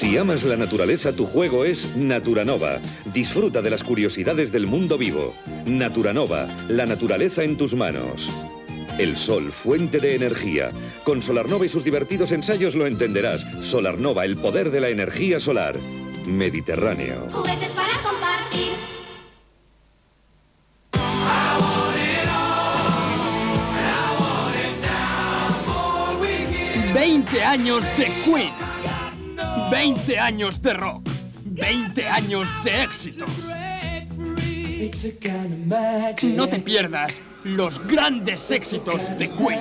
Si amas la naturaleza, tu juego es Naturanova. Disfruta de las curiosidades del mundo vivo. Naturanova, la naturaleza en tus manos. El sol, fuente de energía. Con Solarnova y sus divertidos ensayos lo entenderás. Solarnova, el poder de la energía solar. Mediterráneo. Juguetes para compartir. 20 años de Queen. 20 años de rock. 20 años de éxitos. No te pierdas los grandes éxitos de Queen.